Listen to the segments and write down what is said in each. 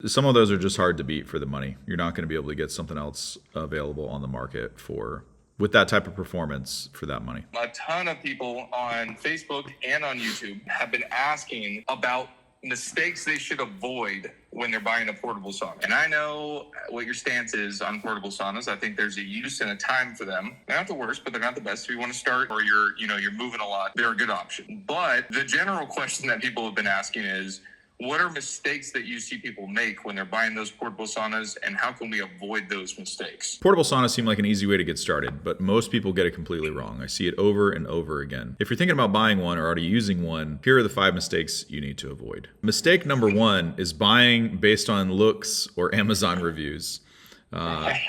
Some of those are just hard to beat for the money. You're not going to be able to get something else available on the market with that type of performance for that money. A ton of people on Facebook and on YouTube have been asking about mistakes they should avoid when they're buying a portable sauna. And I know what your stance is on portable saunas. I think there's a use and a time for them. They're not the worst, but they're not the best. If you want to start or you're moving a lot, they're a good option. But the general question that people have been asking is, what are mistakes that you see people make when they're buying those portable saunas, and how can we avoid those mistakes? Portable saunas seem like an easy way to get started, but most people get it completely wrong. I see it over and over again. If you're thinking about buying one or already using one, here are the 5 mistakes you need to avoid. Mistake number 1 is buying based on looks or Amazon reviews. I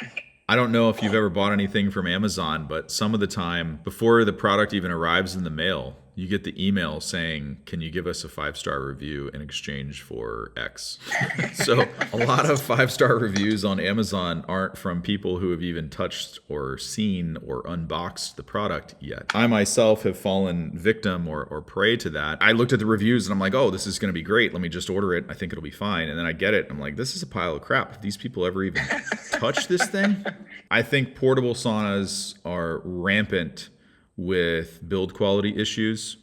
don't know if you've ever bought anything from Amazon, but some of the time, before the product even arrives in the mail, you get the email saying, can you give us a 5-star review in exchange for X? So a lot of 5-star reviews on Amazon aren't from people who have even touched or seen or unboxed the product yet. I myself have fallen victim or prey to that. I looked at the reviews and I'm like, oh, this is going to be great. Let me just order it. I think it'll be fine. And then I get it. I'm like, this is a pile of crap. If these people ever even touch this thing? I think portable saunas are rampant with build quality issues.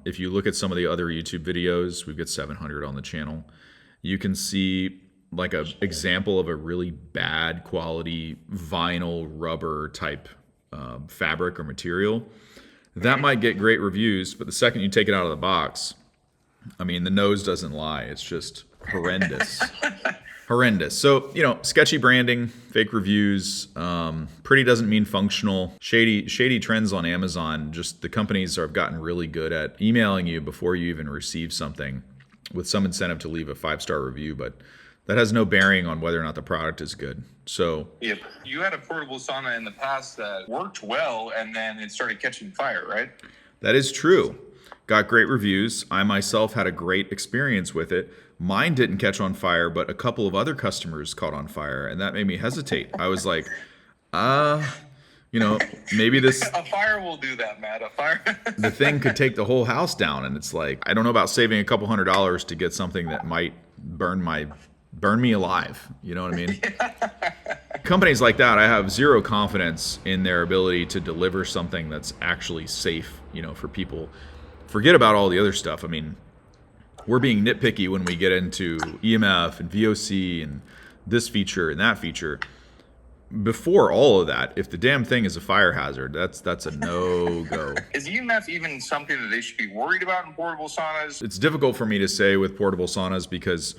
If you look at some of the other YouTube videos, we've got 700 on the channel, you can see like an example of a really bad quality vinyl rubber type fabric or material. That might get great reviews, but the second you take it out of the box, I mean, the nose doesn't lie. It's just horrendous. Horrendous. So, sketchy branding, fake reviews, pretty doesn't mean functional. Shady trends on Amazon. Just the companies have gotten really good at emailing you before you even receive something with some incentive to leave a 5-star review, but that has no bearing on whether or not the product is good. So, yep. You had a portable sauna in the past that worked well and then it started catching fire, right? That is true. Got great reviews. I myself had a great experience with it. Mine didn't catch on fire, but a couple of other customers caught on fire, and that made me hesitate. I was like, maybe this... A fire will do that, Matt. A fire... The thing could take the whole house down, and it's like, I don't know about saving a couple $100 to get something that might burn me alive. You know what I mean? Companies like that, I have zero confidence in their ability to deliver something that's actually safe, for people. Forget about all the other stuff. I mean, we're being nitpicky when we get into EMF and VOC and this feature and that feature. Before all of that, if the damn thing is a fire hazard, that's a no-go. Is EMF even something that they should be worried about in portable saunas? It's difficult for me to say with portable saunas because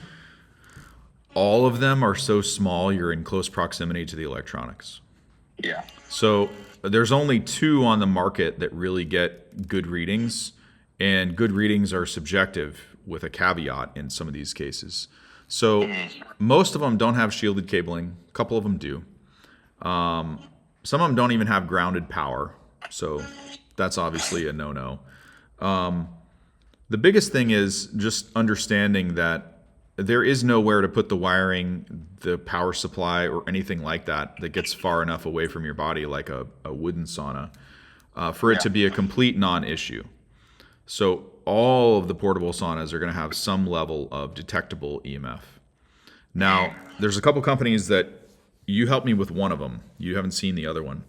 all of them are so small, you're in close proximity to the electronics. Yeah. So there's only 2 on the market that really get good readings, and good readings are subjective with a caveat in some of these cases. So most of them don't have shielded cabling. A couple of them do. Some of them don't even have grounded power. So that's obviously a no-no. The biggest thing is just understanding that there is nowhere to put the wiring, the power supply, or anything like that gets far enough away from your body like a wooden sauna for it to be a complete non-issue. So all of the portable saunas are going to have some level of detectable EMF. Now, there's a couple companies that you helped me with one of them. You haven't seen the other one.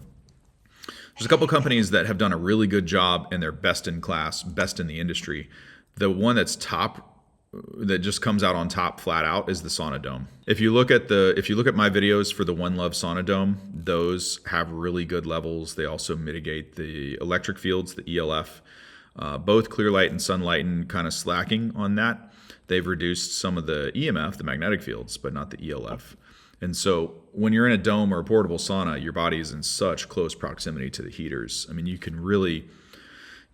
There's a couple companies that have done a really good job and they're best in class, best in the industry. The one that's top, that just comes out on top flat out, is the Sauna Dome. If you look at my videos for the One Love Sauna Dome, those have really good levels. They also mitigate the electric fields, the ELF. Both ClEARLIGHT and SunLighten kind of slacking on that. They've reduced some of the EMF, the magnetic fields, but not the ELF. And so when you're in a dome or a portable sauna, your body is in such close proximity to the heaters. I mean, you can really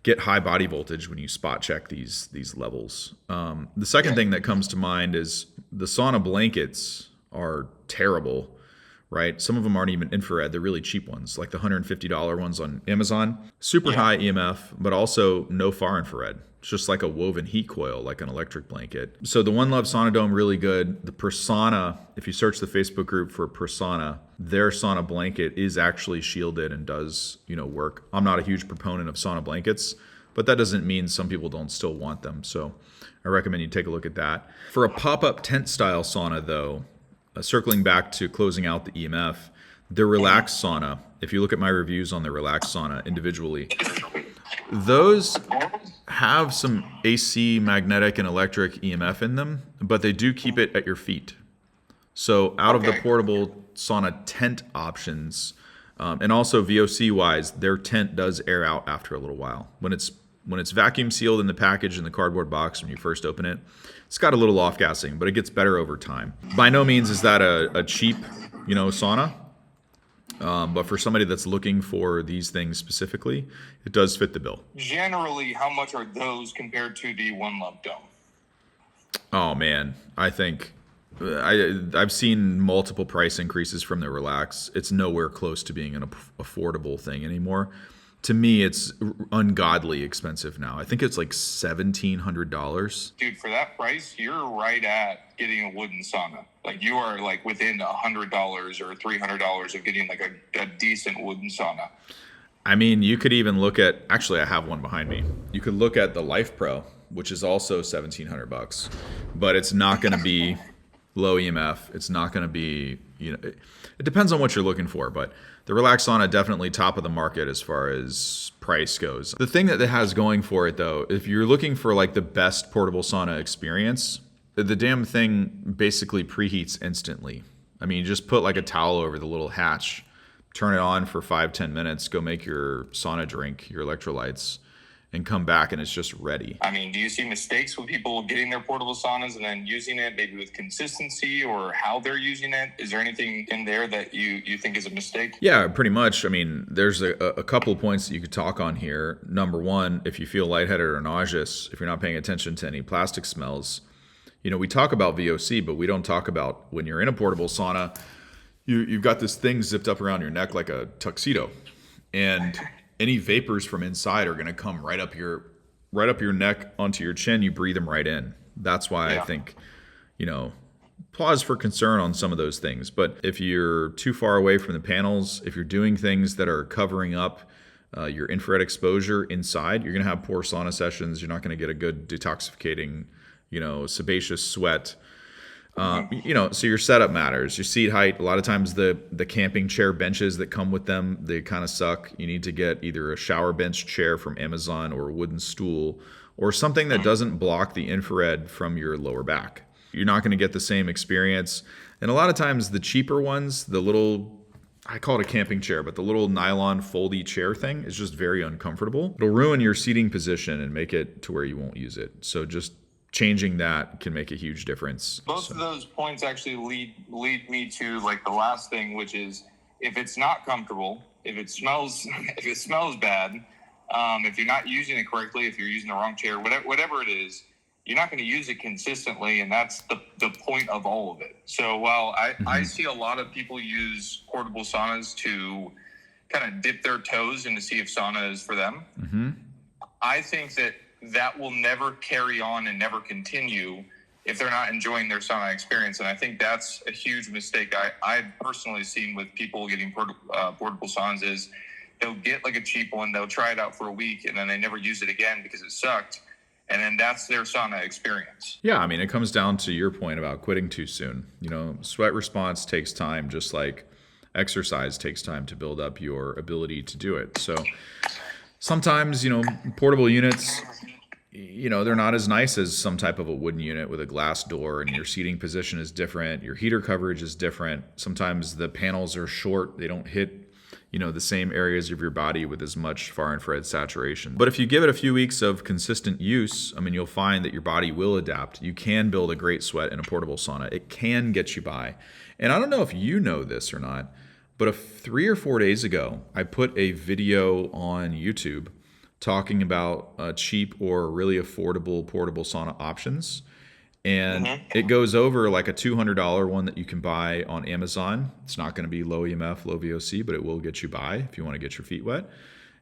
get high body voltage when you spot check these levels. The second thing that comes to mind is the sauna blankets are terrible, right? Some of them aren't even infrared. They're really cheap ones, like the $150 ones on Amazon. Super high EMF, but also no far infrared. It's just like a woven heat coil, like an electric blanket. So the One Love Sauna Dome, really good. The PRASAUNNA, if you search the Facebook group for PRASAUNNA, their sauna blanket is actually shielded and does, work. I'm not a huge proponent of sauna blankets, but that doesn't mean some people don't still want them. So I recommend you take a look at that. For a pop-up tent style sauna though, circling back to closing out the EMF, the relaxed sauna, if you look at my reviews on the relaxed sauna individually, those have some AC, magnetic, and electric EMF in them, but they do keep it at your feet. So out of the portable sauna tent options, and also VOC wise, their tent does air out after a little while. When it's vacuum sealed in the package in the cardboard box when you first open it, it's got a little off gassing, but it gets better over time. By no means is that a cheap, sauna. But for somebody that's looking for these things specifically, it does fit the bill. Generally, how much are those compared to the One Love Dome? Oh man, I think I've seen multiple price increases from the Relax. It's nowhere close to being an affordable thing anymore. To me, it's ungodly expensive now. I think it's like $1,700. Dude, for that price, you're right at getting a wooden sauna. Like you are like within $100 or $300 of getting like a decent wooden sauna. I mean, you could even look at, actually I have one behind me. You could look at the Life Pro, which is also $1,700, but it's not going to be low EMF. It's not going to be, it depends on what you're looking for, but the Relax Sauna definitely top of the market as far as price goes. The thing that it has going for it though, if you're looking for like the best portable sauna experience, the damn thing basically preheats instantly. I mean, you just put like a towel over the little hatch, turn it on for 5-10 minutes, go make your sauna drink, your electrolytes, and come back and it's just ready. I mean, do you see mistakes with people getting their portable saunas and then using it maybe with consistency or how they're using it? Is there anything in there that you think is a mistake? Yeah, pretty much. I mean, there's a couple of points that you could talk on here. Number one, if you feel lightheaded or nauseous, if you're not paying attention to any plastic smells, we talk about VOC, but we don't talk about when you're in a portable sauna, you've got this thing zipped up around your neck like a tuxedo. And any vapors from inside are going to come right up your neck onto your chin. You breathe them right in. That's why I think, pause for concern on some of those things. But if you're too far away from the panels, if you're doing things that are covering up your infrared exposure inside, you're going to have poor sauna sessions. You're not going to get a good detoxificating, sebaceous sweat. So your setup matters. Your seat height, a lot of times the camping chair benches that come with them, they kind of suck. You need to get either a shower bench chair from Amazon or a wooden stool or something that doesn't block the infrared from your lower back. You're not going to get the same experience. And a lot of times the cheaper ones, the little, I call it a camping chair, but the little nylon foldy chair thing is just very uncomfortable. It'll ruin your seating position and make it to where you won't use it. So just changing that can make a huge difference. Both of those points actually lead me to like the last thing, which is if it's not comfortable, if it smells bad, if you're not using it correctly, if you're using the wrong chair, whatever it is, you're not going to use it consistently, and that's the point of all of it. So while I see a lot of people use portable saunas to kind of dip their toes in to see if sauna is for them, I think that will never carry on and never continue if they're not enjoying their sauna experience. And I think that's a huge mistake I've personally seen with people getting portable saunas is they'll get like a cheap one, they'll try it out for a week, and then they never use it again because it sucked. And then that's their sauna experience. Yeah, I mean, it comes down to your point about quitting too soon. Sweat response takes time, just like exercise takes time to build up your ability to do it. So sometimes, portable units, they're not as nice as some type of a wooden unit with a glass door, and your seating position is different. Your heater coverage is different. Sometimes the panels are short. They don't hit, the same areas of your body with as much far infrared saturation. But if you give it a few weeks of consistent use, you'll find that your body will adapt. You can build a great sweat in a portable sauna. It can get you by. And I don't know if you know this or not, but 3 or 4 days ago, I put a video on YouTube talking about cheap or really affordable portable sauna options. And it goes over like a $200 one that you can buy on Amazon. It's not going to be low EMF, low VOC, but it will get you by if you want to get your feet wet.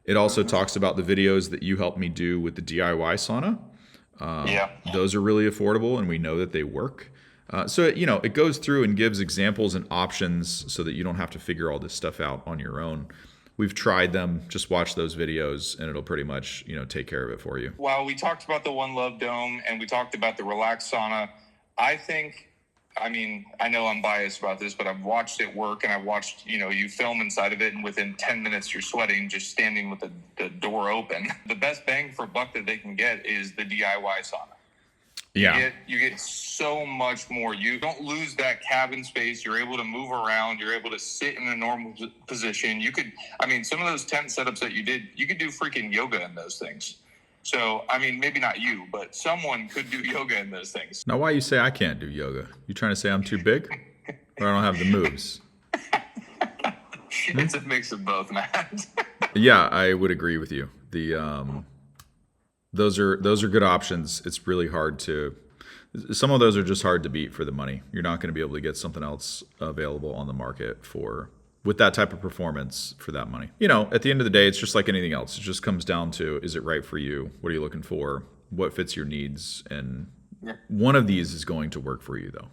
It also talks about the videos that you helped me do with the DIY sauna. Those are really affordable, and we know that they work. So it goes through and gives examples and options so that you don't have to figure all this stuff out on your own. We've tried them. Just watch those videos and it'll pretty much, take care of it for you. While we talked about the One Love Dome and we talked about the Relax Sauna, I know I'm biased about this, but I've watched it work, and I've watched, you film inside of it, and within 10 minutes you're sweating just standing with the door open. The best bang for buck that they can get is the DIY sauna. Yeah. You get so much more. You don't lose that cabin space. You're able to move around. You're able to sit in a normal position. Some of those tent setups that you did, you could do freaking yoga in those things. So, maybe not you, but someone could do yoga in those things. Now, why you say I can't do yoga? You trying to say I'm too big? Or I don't have the moves? It's a mix of both, Matt. Yeah, I would agree with you. Those are good options. It's really hard to. Some of those are just hard to beat for the money. You're not going to be able to get something else available on the market with that type of performance for that money. At the end of the day, it's just like anything else. It just comes down to, is it right for you? What are you looking for? What fits your needs? And one of these is going to work for you, though.